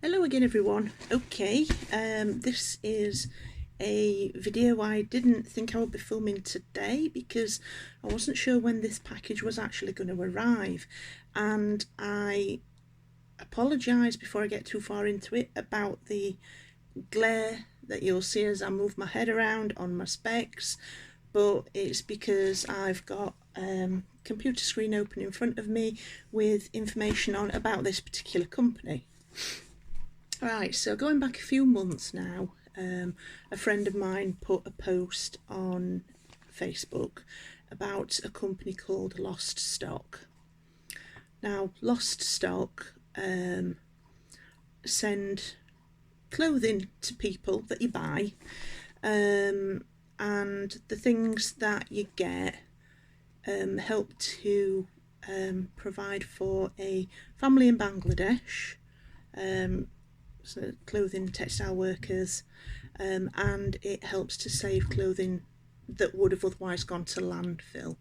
Hello again everyone. Okay, this is a video I didn't think I would be filming today because I wasn't sure when this package was actually going to arrive, and I apologise before I get too far into it about the glare that you'll see as I move my head around on my specs, but it's because I've got computer screen open in front of me with information on about this particular company. Right, so going back a few months now, a friend of mine put a post on Facebook about a company called Loststock. Now, Loststock send clothing to people that you buy, and the things that you get help to provide for a family in Bangladesh. So clothing textile workers, and it helps to save clothing that would have otherwise gone to landfill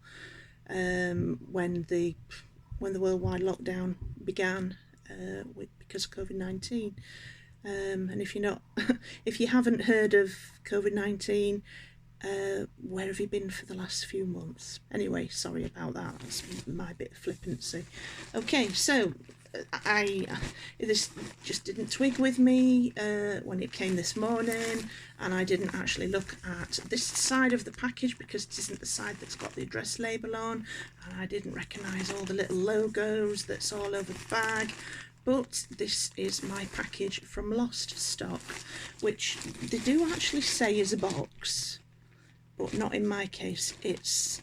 when the worldwide lockdown began because of COVID-19. And if you're not, if you haven't heard of COVID-19, where have you been for the last few months? Anyway, sorry about that. That's my bit of flippancy. Okay, so this just didn't twig with me when it came this morning, and I didn't actually look at this side of the package because it isn't the side that's got the address label on, and I didn't recognise all the little logos that's all over the bag. But this is my package from Loststock, which they do actually say is a box, but not in my case. It's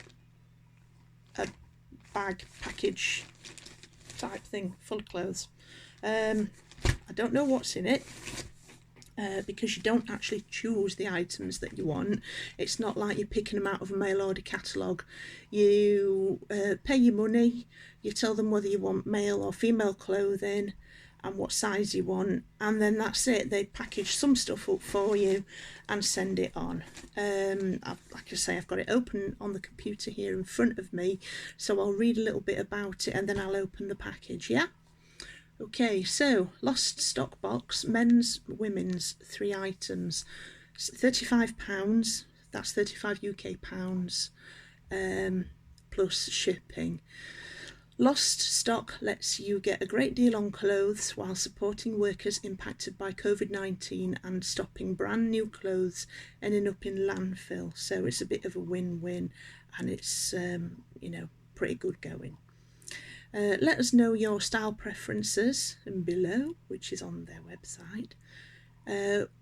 a bag package type thing full of clothes. I don't know what's in it because you don't actually choose the items that you want. It's not like you're picking them out of a mail order catalogue. You pay your money, you tell them whether you want male or female clothing and what size you want, and then that's it. They package some stuff up for you and send it on. Like I say, I've got it open on the computer here in front of me, so I'll read a little bit about it and then I'll open the package. Yeah? Okay, so Loststock box, men's, women's, 3 items, £35, that's 35 UK pounds, plus shipping. Loststock lets you get a great deal on clothes while supporting workers impacted by COVID-19 and stopping brand new clothes ending up in landfill. So it's a bit of a win-win, and it's pretty good going. Let us know your style preferences below, which is on their website,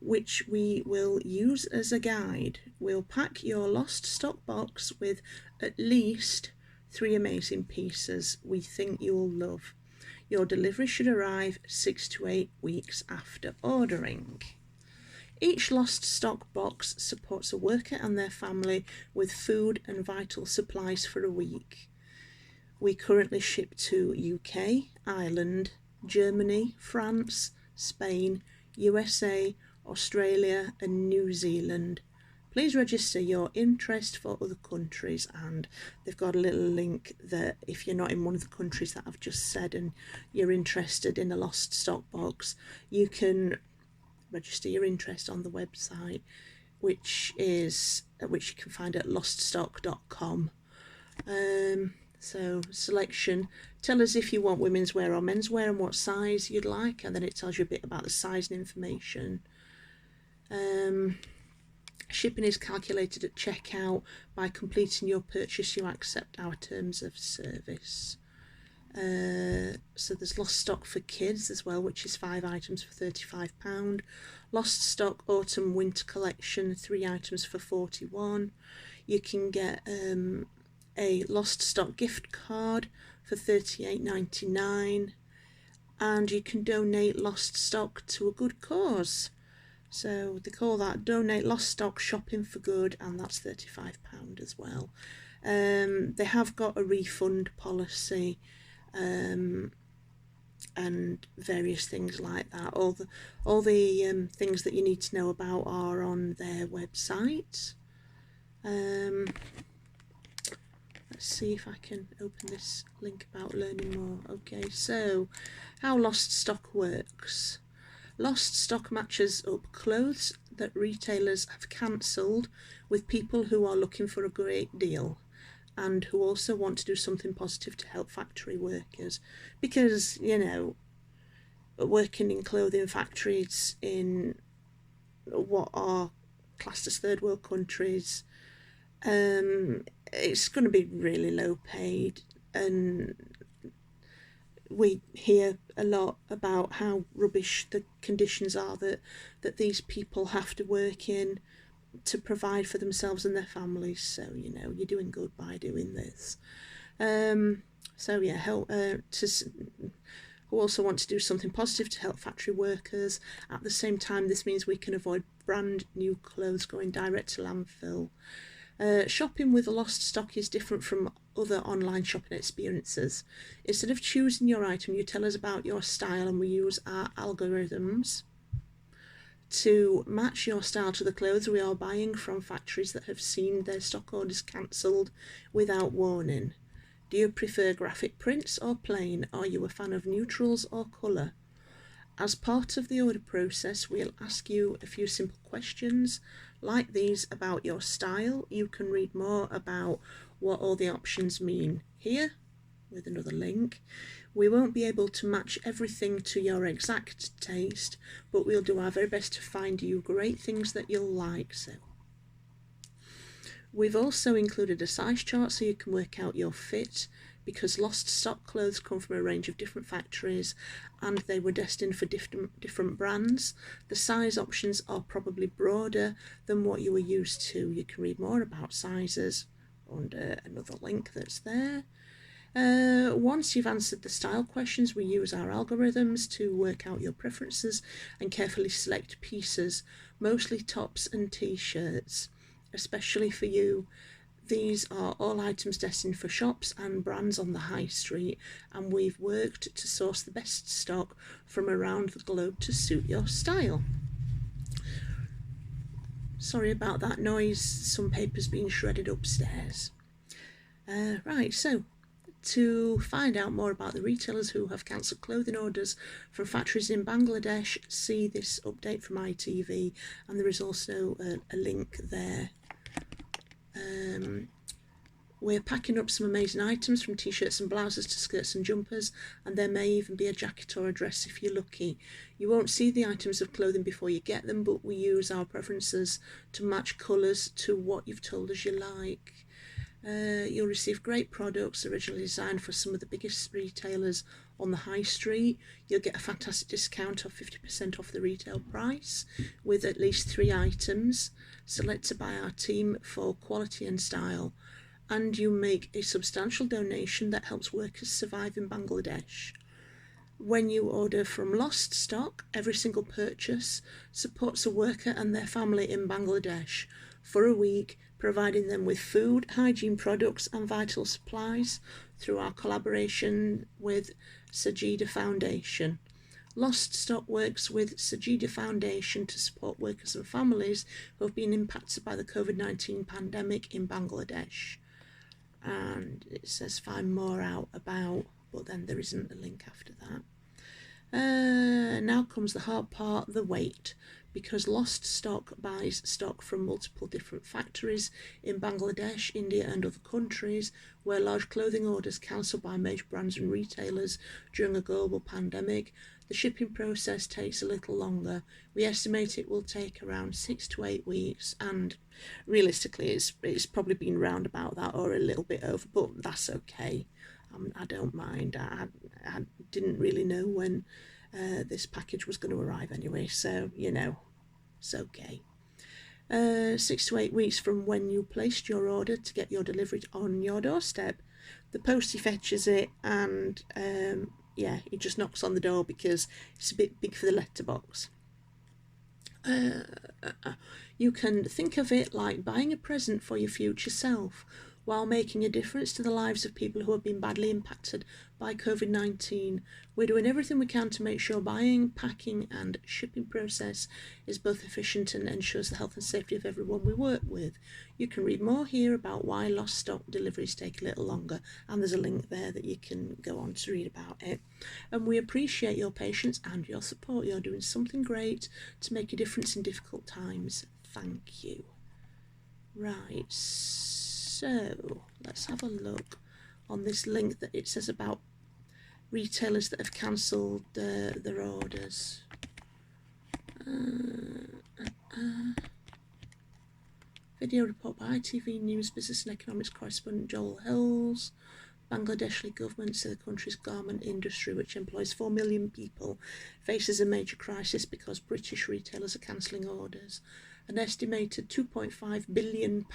which we will use as a guide. We'll pack your Loststock box with at least 3 amazing pieces we think you'll love. Your delivery should arrive 6 to 8 weeks after ordering. Each Loststock box supports a worker and their family with food and vital supplies for a week. We currently ship to UK, Ireland, Germany, France, Spain, USA, Australia and New Zealand. Please register your interest for other countries, and they've got a little link that if you're not in one of the countries that I've just said and you're interested in a Loststock box, you can register your interest on the website, which you can find at loststock.com. So selection, tell us if you want women's wear or men's wear and what size you'd like, and then it tells you a bit about the size and information. Shipping is calculated at checkout. By completing your purchase, you accept our terms of service. So there's Loststock for kids as well, which is 5 items for £35. Loststock autumn winter collection, 3 items for £41. You can get a Loststock gift card for £38.99, and you can donate Loststock to a good cause. So they call that Donate Loststock Shopping for Good, and that's £35 as well. They have got a refund policy and various things like that. All the things that you need to know about are on their website. Let's see if I can open this link about learning more. Okay, so how Loststock works. Loststock matches up clothes that retailers have cancelled with people who are looking for a great deal and who also want to do something positive to help factory workers, because, you know, working in clothing factories in what are classed as third world countries, it's going to be really low paid, and we hear a lot about how rubbish the conditions are that these people have to work in to provide for themselves and their families. So, you know, you're doing good by doing this. So yeah, who also want to do something positive to help factory workers. At the same time, this means we can avoid brand new clothes going direct to landfill. Shopping with Loststock is different from other online shopping experiences. Instead of choosing your item, you tell us about your style, and we use our algorithms to match your style to the clothes we are buying from factories that have seen their stock orders cancelled without warning. Do you prefer graphic prints or plain? Are you a fan of neutrals or colour? As part of the order process, we'll ask you a few simple questions like these about your style. You can read more about what all the options mean here with another link. We won't be able to match everything to your exact taste, but we'll do our very best to find you great things that you'll like. So we've also included a size chart so you can work out your fit, because Loststock clothes come from a range of different factories and they were destined for different brands. The size options are probably broader than what you were used to. You can read more about sizes under another link that's there. Once you've answered the style questions, we use our algorithms to work out your preferences and carefully select pieces, mostly tops and t-shirts, especially for you. These are all items destined for shops and brands on the high street, and we've worked to source the best stock from around the globe to suit your style. Sorry about that noise, some paper's being shredded upstairs. Right, so to find out more about the retailers who have cancelled clothing orders from factories in Bangladesh, see this update from ITV, and there is also a link there. We're packing up some amazing items, from t-shirts and blouses to skirts and jumpers, and there may even be a jacket or a dress if you're lucky. You won't see the items of clothing before you get them, but we use our preferences to match colours to what you've told us you like. You'll receive great products originally designed for some of the biggest retailers on the high street. You'll get a fantastic discount of 50% off the retail price with at least 3 items selected by our team for quality and style. And you make a substantial donation that helps workers survive in Bangladesh. When you order from Loststock, every single purchase supports a worker and their family in Bangladesh for a week, providing them with food, hygiene products and vital supplies through our collaboration with Sajida Foundation. Loststock works with Sajida Foundation to support workers and families who have been impacted by the COVID-19 pandemic in Bangladesh. And it says find more out about, but then there isn't a link after that. Now comes the hard part, the weight, because Loststock buys stock from multiple different factories in Bangladesh, India and other countries where large clothing orders cancelled by major brands and retailers during a global pandemic. The shipping process takes a little longer. We estimate it will take around 6 to 8 weeks, and realistically it's probably been round about that or a little bit over, but that's okay. I don't mind. I didn't really know when this package was going to arrive anyway, so, you know, it's okay. 6 to 8 weeks from when you placed your order to get your delivery on your doorstep. The postie fetches it, and yeah, he just knocks on the door because it's a bit big for the letterbox. You can think of it like buying a present for your future self. while making a difference to the lives of people who have been badly impacted by COVID-19. We're doing everything we can to make sure buying, packing and shipping process is both efficient and ensures the health and safety of everyone we work with. You can read more here about why Loststock deliveries take a little longer, and there's a link there that you can go on to read about it. And we appreciate your patience and your support. You're doing something great to make a difference in difficult times. Thank you. Right, so let's have a look on this link that it says about retailers that have cancelled their orders. Video report by ITV News business and economics correspondent Joel Hills. Bangladeshi government says the country's garment industry, which employs 4 million people, faces a major crisis because British retailers are cancelling orders. An estimated £2.5 billion,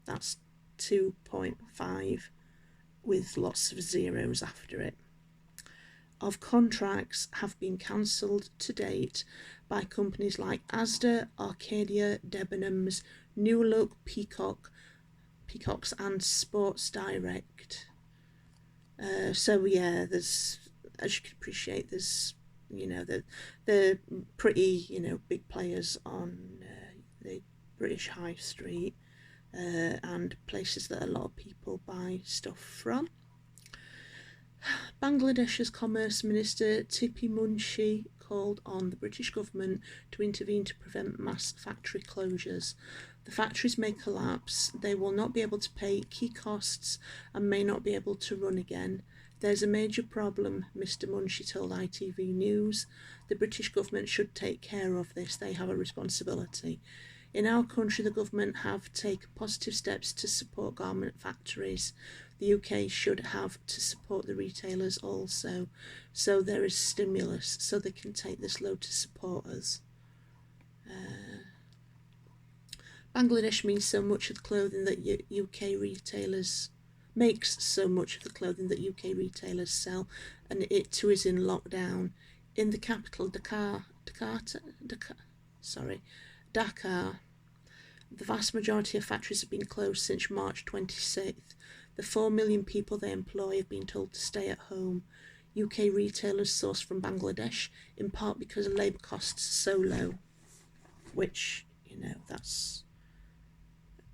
that's 2.5 with lots of zeros after it, of contracts have been cancelled to date by companies like Asda, Arcadia, Debenhams, New Look, Peacocks and Sports Direct. So yeah, there's, as you can appreciate, there's, you know, they're pretty, you know, big players on the British High Street and places that a lot of people buy stuff from. Bangladesh's Commerce Minister Tipi Munshi called on the British government to intervene to prevent mass factory closures. The factories may collapse, they will not be able to pay key costs and may not be able to run again. There's a major problem, Mr Munshi told ITV News. The British government should take care of this, they have a responsibility. In our country, the government have taken positive steps to support garment factories. The UK should have to support the retailers also, so there is stimulus, so they can take this load to support us. Bangladesh means so much of the clothing that UK retailers makes so much of the clothing that UK retailers sell, and it too is in lockdown. In the capital, Dakar, the vast majority of factories have been closed since March 26th. The 4 million people they employ have been told to stay at home. UK retailers source from Bangladesh, in part because labour costs are so low, which, you know, that's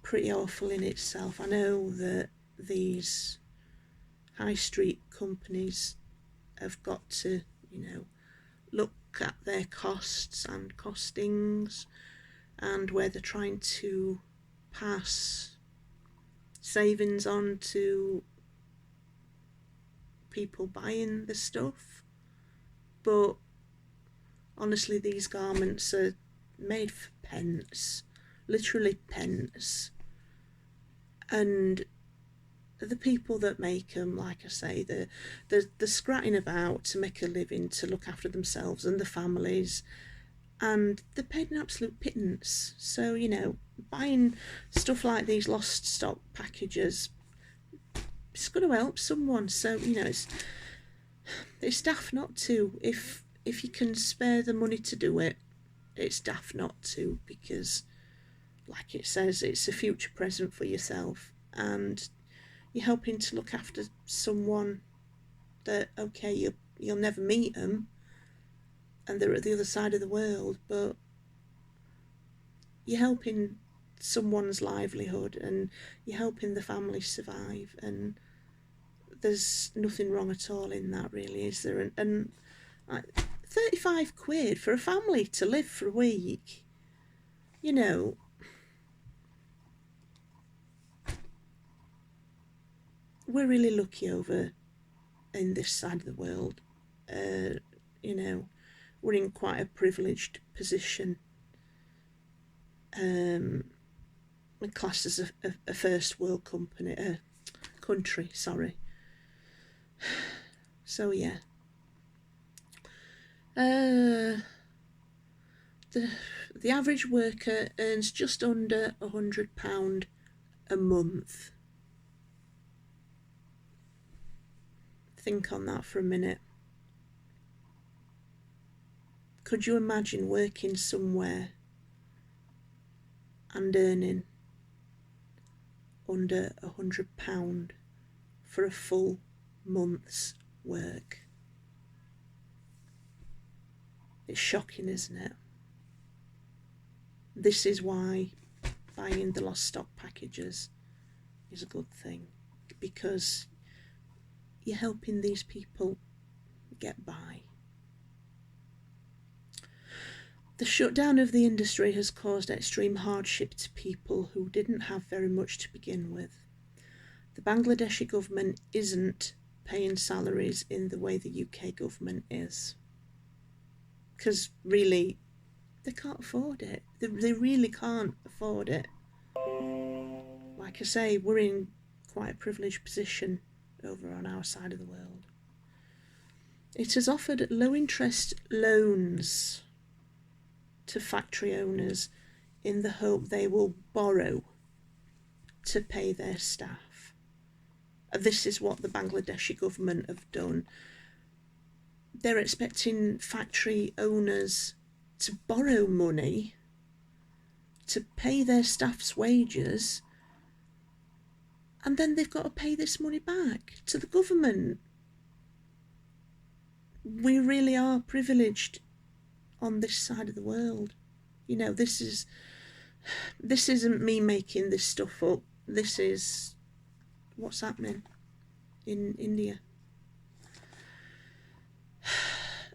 pretty awful in itself. I know that these high street companies have got to, you know, look at their costs and costings and where they're trying to pass savings on to people buying the stuff. But honestly, these garments are made for pence, literally pence, and the people that make them, like I say, they're scratting about to make a living, to look after themselves and the families, and they're paid an absolute pittance. So, you know, buying stuff like these Loststock packages, it's going to help someone. So, you know, it's daft not to. If you can spare the money to do it, it's daft not to, because, like it says, it's a future present for yourself, and you're helping to look after someone that, okay, you'll never meet them, and they're at the other side of the world, but you're helping someone's livelihood and you're helping the family survive, and there's nothing wrong at all in that, really, is there? And like, 35 quid for a family to live for a week, you know, we're really lucky over in this side of the world. You know, we're in quite a privileged position. We're classed as a first world country, sorry. So yeah, the average worker earns just under £100 a month. Think on that for a minute. Could you imagine working somewhere and earning under £100 for a full month's work. It's shocking, isn't it? This is why buying the Loststock packages is a good thing, because you're helping these people get by. The shutdown of the industry has caused extreme hardship to people who didn't have very much to begin with. The Bangladeshi government isn't paying salaries in the way the UK government is, because really they can't afford it. They really can't afford it. Like I say, we're in quite a privileged position over on our side of the world. It has offered low interest loans to factory owners in the hope they will borrow to pay their staff. This is what the Bangladeshi government have done. They're expecting factory owners to borrow money to pay their staff's wages, and then they've got to pay this money back to the government. We really are privileged on this side of the world. You know, this isn't me making this stuff up. This is what's happening in India.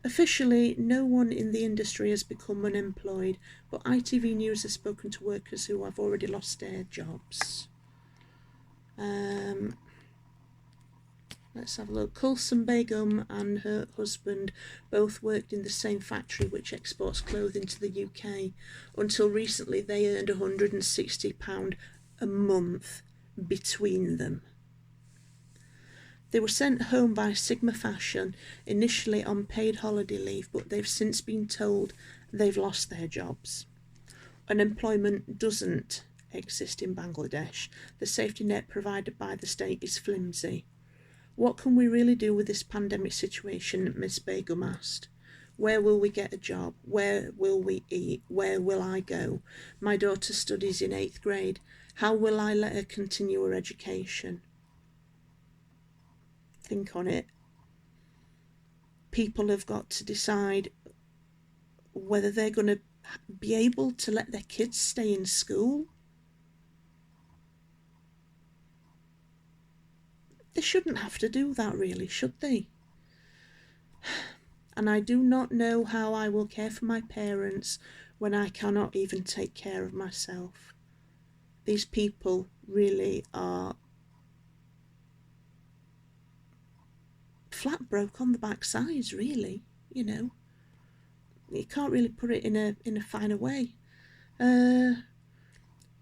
Officially, no one in the industry has become unemployed, but ITV News has spoken to workers who have already lost their jobs. Let's have a look. Kulsum Begum and her husband both worked in the same factory which exports clothing to the UK. Until recently, they earned £160 a month between them. They were sent home by Sigma Fashion, initially on paid holiday leave, but they've since been told they've lost their jobs. Unemployment doesn't exist in Bangladesh. The safety net provided by the state is flimsy. What can we really do with this pandemic situation? Miss Begum asked. Where will we get a job? Where will we eat? Where will I go? My daughter studies in 8th grade. How will I let her continue her education? Think on it. People have got to decide whether they're going to be able to let their kids stay in school. They shouldn't have to do that, really, should they? And I do not know how I will care for my parents when I cannot even take care of myself. These people really are flat broke on the backsides, really, you know. You can't really put it in a finer way.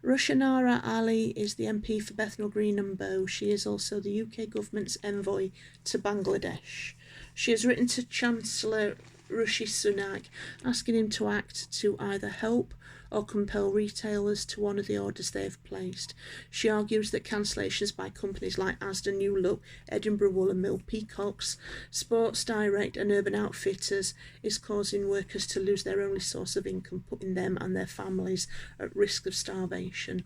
Rushanara Ali is the MP for Bethnal Green and Bow. She is also the UK government's envoy to Bangladesh. She has written to Chancellor Rishi Sunak asking him to act to either help or compel retailers to honour the orders they have placed. She argues that cancellations by companies like Asda, New Look, Edinburgh Wool and Mill, Peacocks, Sports Direct and Urban Outfitters is causing workers to lose their only source of income, putting them and their families at risk of starvation.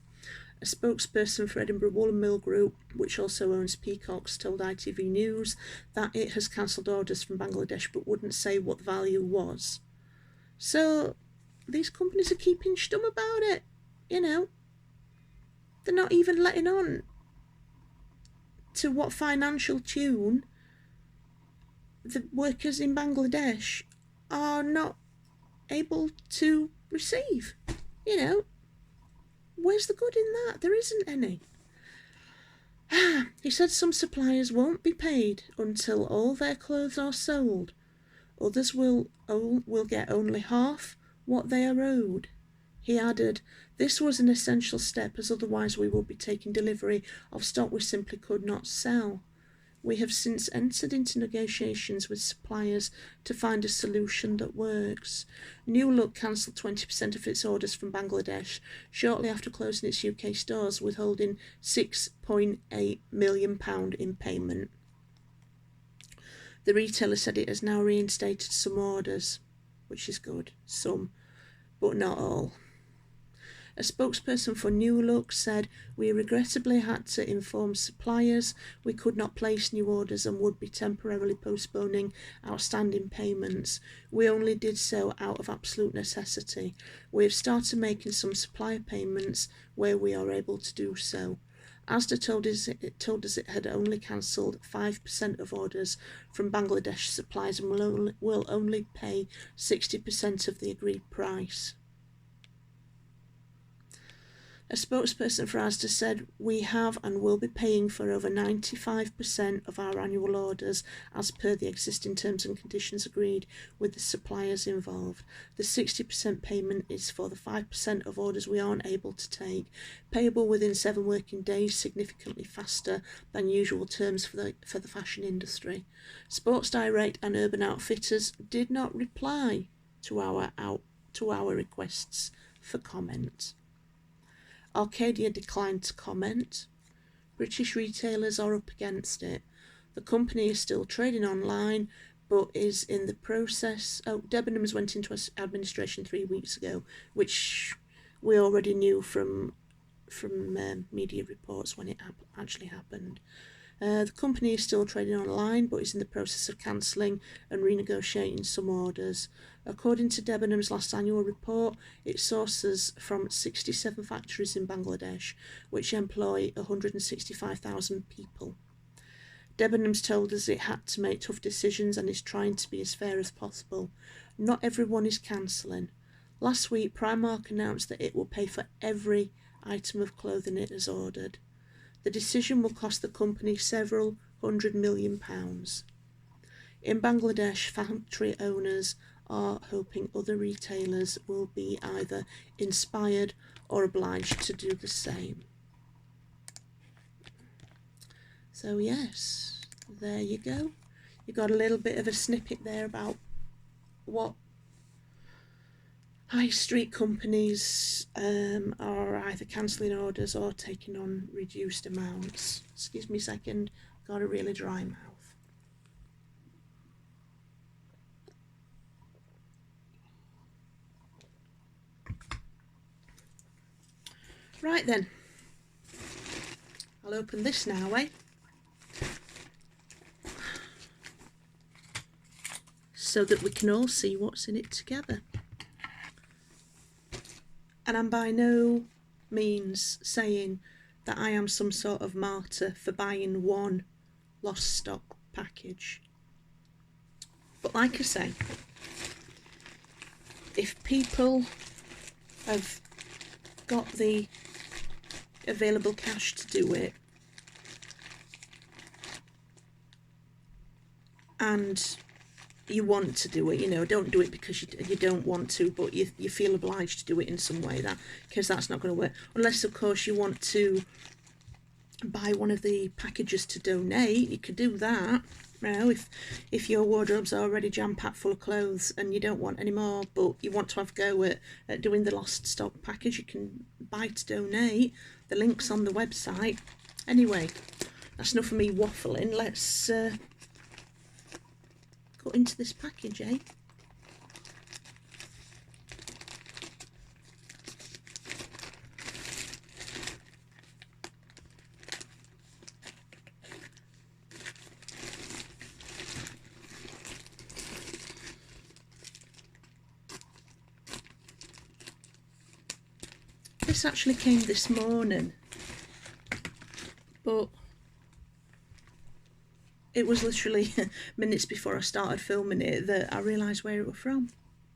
A spokesperson for Edinburgh Wool and Mill Group, which also owns Peacocks, told ITV News that it has cancelled orders from Bangladesh but wouldn't say what the value was. So these companies are keeping stum about it, you know. They're not even letting on to what financial tune the workers in Bangladesh are not able to receive, you know. Where's the good in that? There isn't any. He said some suppliers won't be paid until all their clothes are sold. Others will get only half what they are owed. He added, this was an essential step, as otherwise we would be taking delivery of stock we simply could not sell. We have since entered into negotiations with suppliers to find a solution that works. New Look cancelled 20% of its orders from Bangladesh shortly after closing its UK stores, withholding £6.8 million in payment. The retailer said it has now reinstated some orders, which is good, some, but not all. A spokesperson for New Look said, "We regrettably had to inform suppliers we could not place new orders and would be temporarily postponing outstanding payments. We only did so out of absolute necessity. We have started making some supplier payments where we are able to do so." Asda told us it had only cancelled 5% of orders from Bangladesh suppliers and will only pay 60% of the agreed price. A spokesperson for Asda said, "We have and will be paying for over 95% of our annual orders as per the existing terms and conditions agreed with the suppliers involved. The 60% payment is for the 5% of orders we aren't able to take, payable within 7 working days, significantly faster than usual terms for the fashion industry." Sports Direct and Urban Outfitters did not reply to our requests for comment. Arcadia declined to comment. British retailers are up against it. The company is still trading online, but is in the process. Debenhams went into administration 3 weeks ago, which we already knew from media reports when it actually happened. The company is still trading online, but is in the process of cancelling and renegotiating some orders. According to Debenhams' last annual report, it sources from 67 factories in Bangladesh, which employ 165,000 people. Debenhams told us it had to make tough decisions and is trying to be as fair as possible. Not everyone is cancelling. Last week, Primark announced that it will pay for every item of clothing it has ordered. The decision will cost the company several £100 million. In Bangladesh, factory owners are hoping other retailers will be either inspired or obliged to do the same. So yes, there you go. You got a little bit of a snippet there about what high street companies are either cancelling orders or taking on reduced amounts. Excuse me a second, got a really dry mouth. Right then, I'll open this now, so that we can all see what's in it together. And I'm by no means saying that I am some sort of martyr for buying one Loststock package. But like I say, if people have got the available cash to do it, and you want to do it, don't do it because you don't want to, but you feel obliged to do it in some way, because that's not going to work. Unless, of course, you want to buy one of the packages to donate, you could do that. If your wardrobe's already jam-packed full of clothes and you don't want any more, but you want to have a go at doing the Loststock package, you can buy to donate. The link's on the website. Anyway, that's enough of me waffling. Let's go into this package, This actually came this morning, but it was literally minutes before I started filming it that I realised where it was from.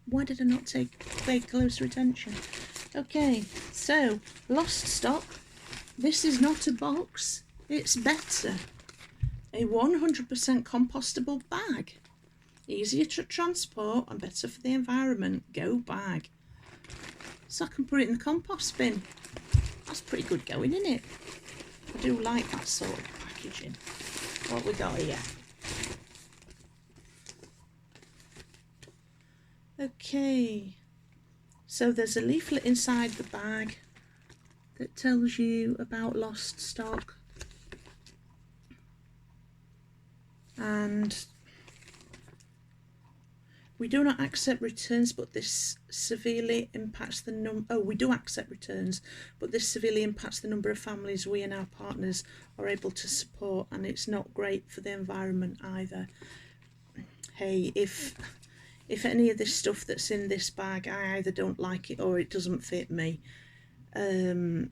Why did I not pay closer attention? Okay, so Loststock. This is not a box, it's better. A 100% compostable bag. Easier to transport and better for the environment. Go bag. So I can put it in the compost bin. That's pretty good going, isn't it? I do like that sort of packaging. What we got here? Okay, so there's a leaflet inside the bag that tells you about Loststock, and We do not accept returns, but this severely impacts the number. Oh, we do accept returns, but this severely impacts the number of families we and our partners are able to support, and it's not great for the environment either. Hey, if any of this stuff that's in this bag, I either don't like it or it doesn't fit me, I'll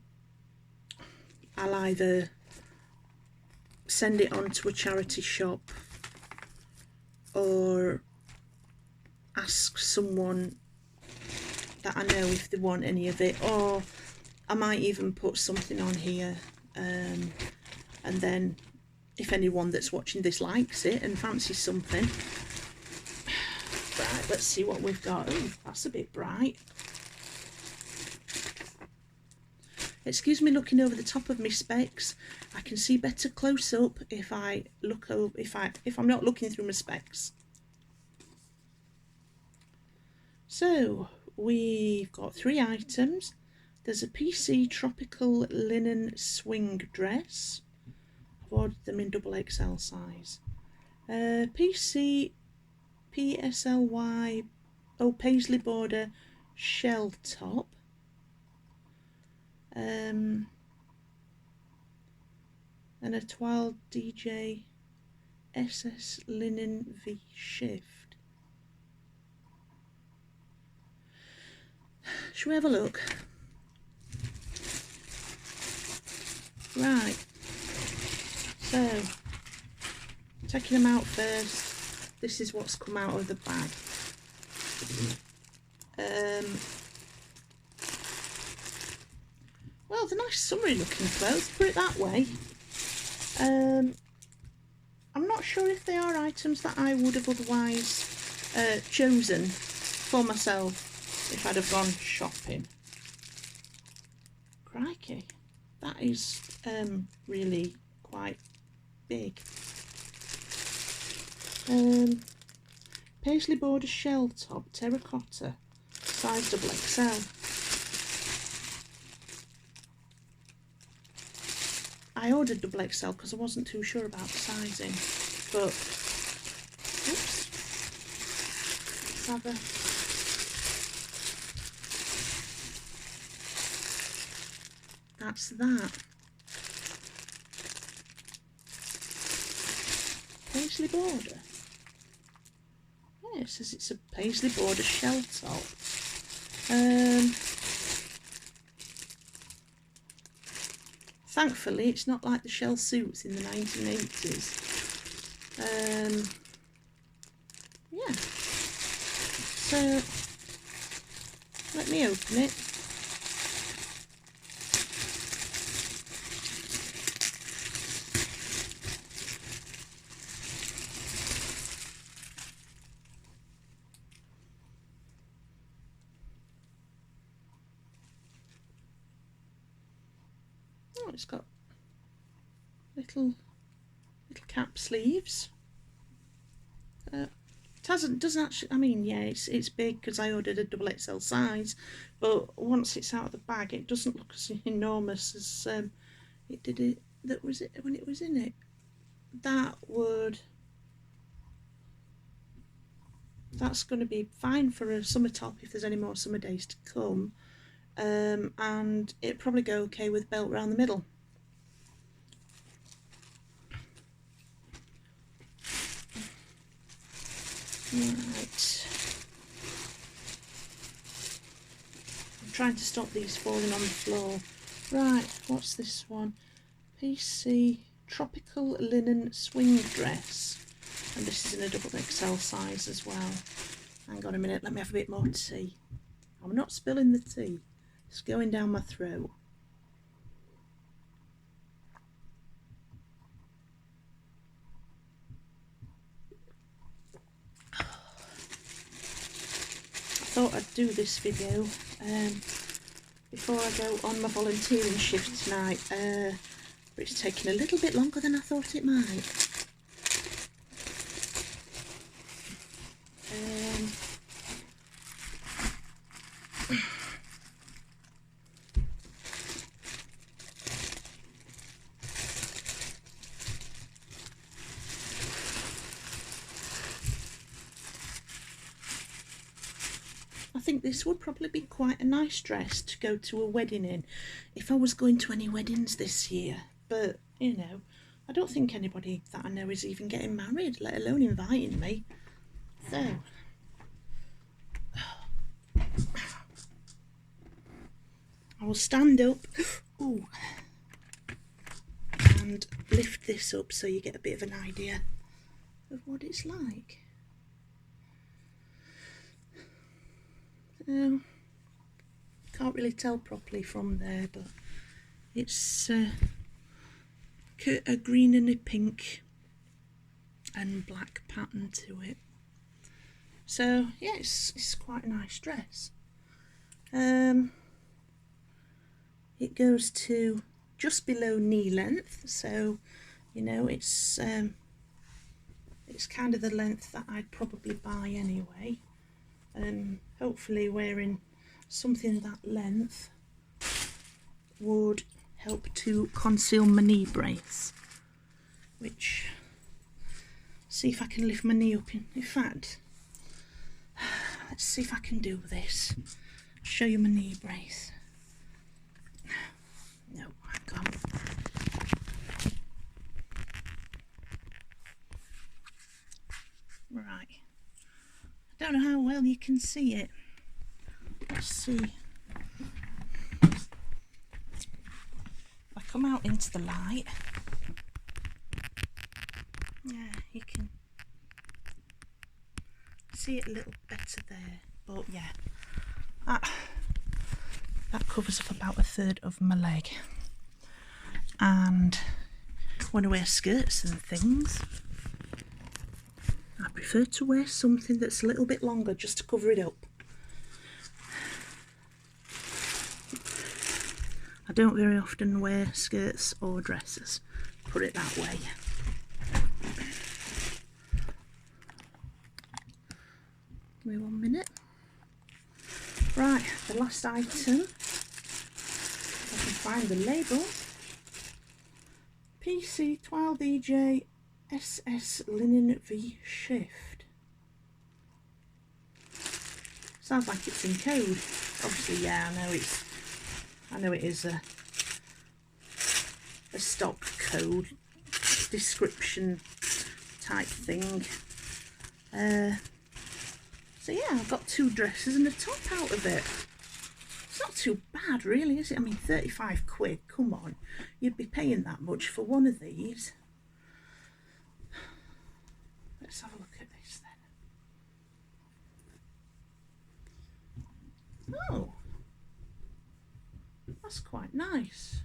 either send it on to a charity shop or ask someone that I know if they want any of it, or I might even put something on here, and then if anyone that's watching this likes it and fancies something. Right, let's see what we've got. Oh, that's a bit bright. Excuse me looking over the top of my specs. I can see better close up if I look over, if I'm not looking through my specs. So we've got 3 items. There's a PC tropical linen swing dress. I've ordered them in XXL size. PC PSLY, paisley border shell top. And a Toile DJ SS linen V shift. Shall we have a look? Right, so taking them out first, this is what's come out of the bag. Well, they're nice summery looking clothes, put it that way. I'm not sure if they are items that I would have otherwise chosen for myself if I'd have gone shopping. Crikey, that is really quite big. Paisley border shell top, terracotta, size XXL. I ordered XXL because I wasn't too sure about the sizing, but oops, let's have a that's that. Paisley border. Yeah, it says it's a paisley border shell top. Thankfully, it's not like the shell suits in the 1980s. Yeah. So let me open it. Oh, it's got little cap sleeves. It doesn't actually, I mean, yeah, it's big because I ordered a XXL size, but once it's out of the bag, it doesn't look as enormous as it did it. That was it when it was in it. That's going to be fine for a summer top if there's any more summer days to come. And it'd probably go okay with belt round the middle. Right, I'm trying to stop these falling on the floor. Right, what's this one? PC tropical linen swing dress, and this is in a XXL size as well. Hang on a minute, let me have a bit more tea. I'm not spilling the tea. It's going down my throat. I thought I'd do this video before I go on my volunteering shift tonight, but it's taking a little bit longer than I thought it might. I think this would probably be quite a nice dress to go to a wedding in, if I was going to any weddings this year. But, you know, I don't think anybody that I know is even getting married, let alone inviting me. So, I will stand up ooh, and lift this up so you get a bit of an idea of what it's like. Can't really tell properly from there, but it's a green and a pink and black pattern to it. So yeah, it's quite a nice dress. It goes to just below knee length, so you know it's kind of the length that I'd probably buy anyway. Hopefully wearing something that length would help to conceal my knee brace, which, see if I can lift my knee up in fact, let's see if I can do this. I'll show you my knee brace. No, I can't. Right, I don't know how well you can see it. Let's see. If I come out into the light, yeah, you can see it a little better there. But yeah, that covers up about 1/3 of my leg. And when I wear skirts and things, I prefer to wear something that's a little bit longer just to cover it up. I don't very often wear skirts or dresses, put it that way. Give me 1 minute. Right, the last item, if I can find the label, PC 12EJ SS Linen V Shift. Sounds like it's in code. Obviously, yeah, I know it is a stock code description type thing. So yeah, I've got 2 dresses and a top out of it. It's not too bad really, is it? I mean, 35 quid, come on. You'd be paying that much for one of these. Let's have a look at this then. Oh, that's quite nice.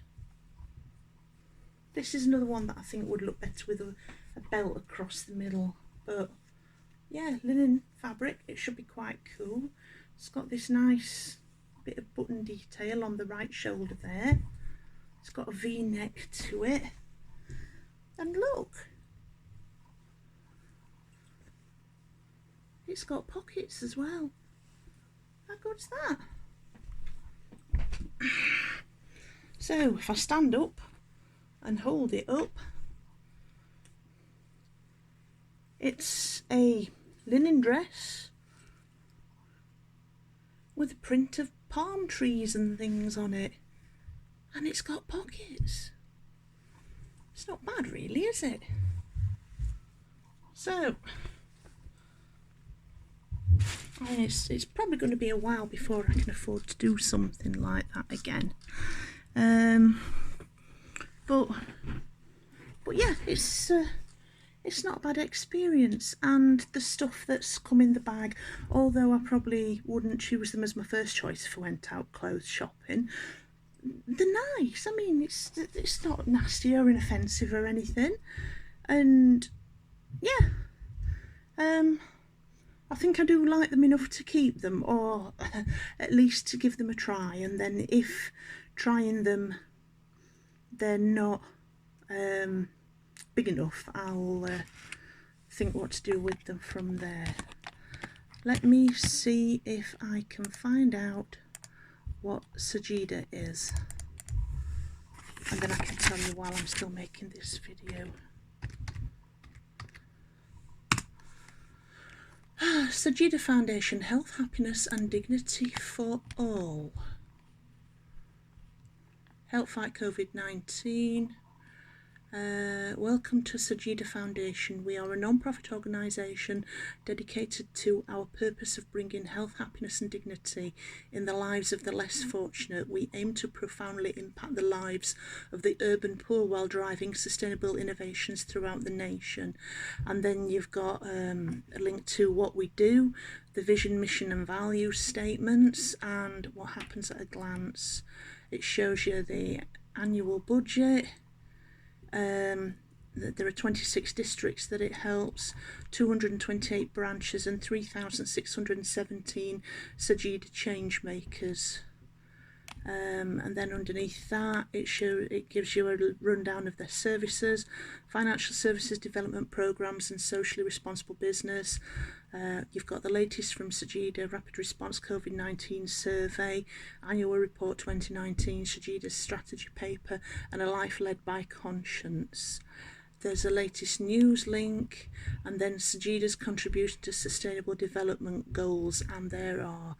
This is another one that I think would look better with a belt across the middle, but yeah, linen fabric, it should be quite cool. It's got this nice bit of button detail on the right shoulder there. It's got a V-neck to it, and look, it's got pockets as well. How good's that? So if I stand up and hold it up, it's a linen dress with a print of palm trees and things on it, and it's got pockets. It's not bad really, is it? So I mean, it's probably going to be a while before I can afford to do something like that again. But yeah, it's not a bad experience, and the stuff that's come in the bag, although I probably wouldn't choose them as my first choice if I went out clothes shopping, they're nice. I mean, it's not nasty or inoffensive or anything, and yeah, I think I do like them enough to keep them, or at least to give them a try, and then if trying them they're not big enough, I'll think what to do with them from there. Let me see if I can find out what Sajida is, and then I can tell you while I'm still making this video. Sajida Foundation, Health, Happiness and Dignity for All. Help fight COVID-19. Welcome to Sajida Foundation. We are a non-profit organisation dedicated to our purpose of bringing health, happiness and dignity in the lives of the less fortunate. We aim to profoundly impact the lives of the urban poor while driving sustainable innovations throughout the nation. And then you've got a link to what we do, the vision, mission and value statements, and what happens at a glance. It shows you the annual budget. There are 26 districts that it helps, 228 branches and 3,617 Sajida change makers. And then underneath that it gives you a rundown of their services, financial services, development programs and socially responsible business. You've got the latest from Sajida Rapid Response COVID-19 Survey, Annual Report 2019, Sajida's Strategy Paper and A Life Led by Conscience. There's a latest news link, and then Sajida's contribution to Sustainable Development Goals, and there are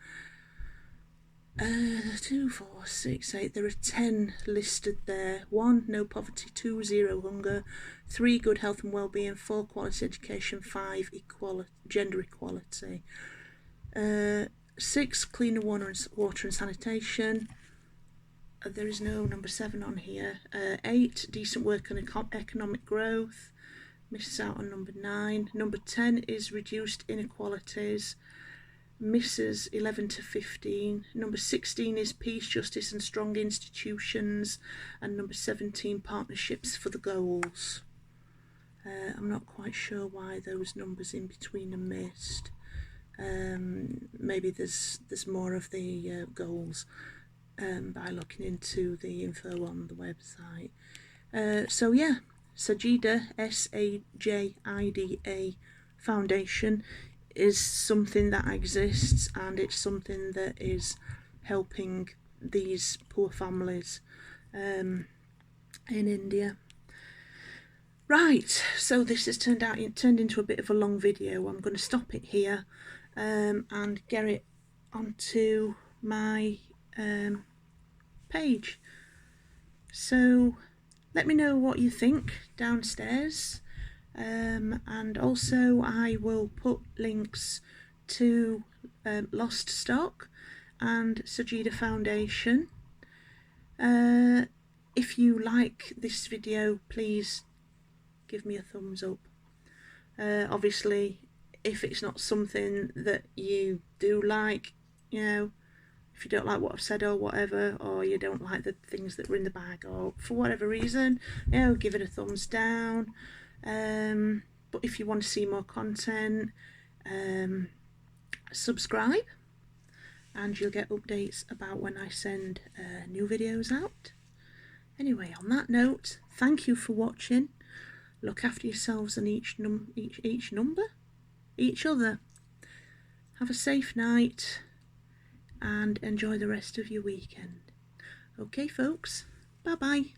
2, 4, 6, 8. There are 10 listed there. 1, no poverty. 2, 0 hunger. 3, good health and well-being. 4, quality education. 5, gender equality. 6, cleaner water and sanitation. There is no number 7 on here. 8, decent work and economic growth. Misses out on number 9. Number 10 is reduced inequalities. Misses 11 to 15. Number 16 is peace, justice and strong institutions. And number 17, partnerships for the goals. I'm not quite sure why those numbers in between are missed. Maybe there's more of the goals by looking into the info on the website. So yeah, Sajida, S-A-J-I-D-A Foundation is something that exists, and it's something that is helping these poor families in India. Right, so this has turned into a bit of a long video. I'm going to stop it here and get it onto my page. So let me know what you think downstairs. And also I will put links to Loststock and Sajida Foundation. If you like this video, please give me a thumbs up. Obviously, if it's not something that you do like, you know, if you don't like what I've said or whatever, or you don't like the things that were in the bag, or for whatever reason, you know, give it a thumbs down. But if you want to see more content, subscribe and you'll get updates about when I send new videos out. Anyway, on that note, thank you for watching. Look after yourselves and each other. Have a safe night and enjoy the rest of your weekend. Okay folks, bye bye.